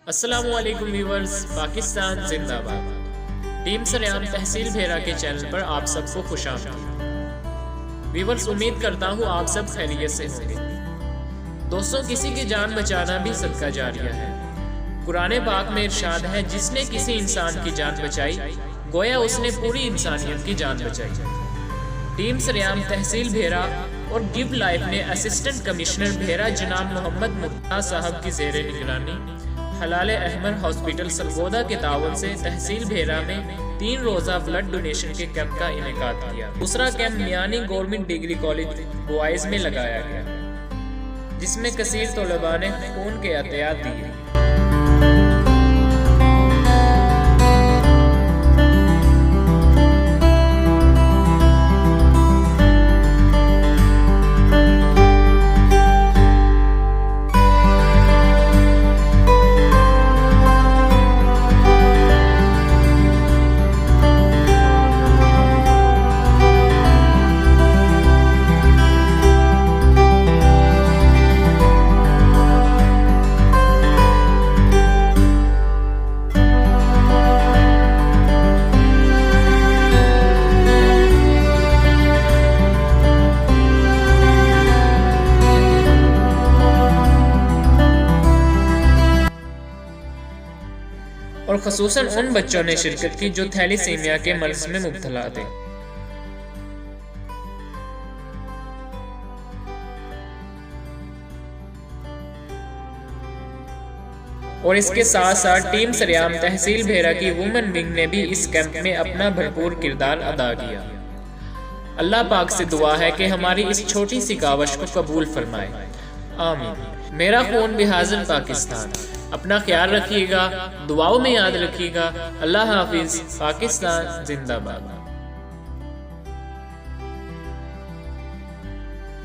अस्सलामुअलैकुम व्यूवर्स, पाकिस्तान जिंदाबाद। टीम सरेआम तहसील भेरा के चैनल पर आप सबको खुशामदीद। व्यूवर्स, उम्मीद करता हूँ आप सब खैरियत से होंगे। दोस्तों, किसी की जान बचाना भी सदका जारिया है। कुरान पाक में इरशाद है, जिसने किसी इंसान की जान बचाई गोया उसने पूरी इंसानियत की जान बचाई। टीम सरेआम तहसील भेरा और गिव लाइफ ने असिस्टेंट कमिश्नर भेरा जनाब मोहम्मद मुर्तज़ा साहब की ज़ेरे निगरानी हलाले अहमद हॉस्पिटल सरगोदा के ताउन से तहसील भेरा में 3 रोज़ा ब्लड डोनेशन के कैंप का इनेकाद किया। दूसरा camp Miani government degree college boys में लगाया गया, जिसमें कसीर तलबा ने खून के एहतियात दिए। और ख़ुसूसन उन बच्चों ने शिरकत की जो थैलीसीमिया के मर्ज में मुब्तला थे। और इसके साथ साथ टीम सरेआम तहसील भेरा की वुमेन विंग ने भी इस कैंप में अपना भरपूर किरदार अदा किया। अल्लाह पाक से दुआ है कि हमारी इस छोटी सी कावश को कबूल फरमाए, आमीन। मेरा खून भी हाजिर पाकिस्तान। अपना ख्याल रखिएगा, दुआओं में याद रखिएगा। अल्लाह हाफिज। पाकिस्तान जिंदाबाद।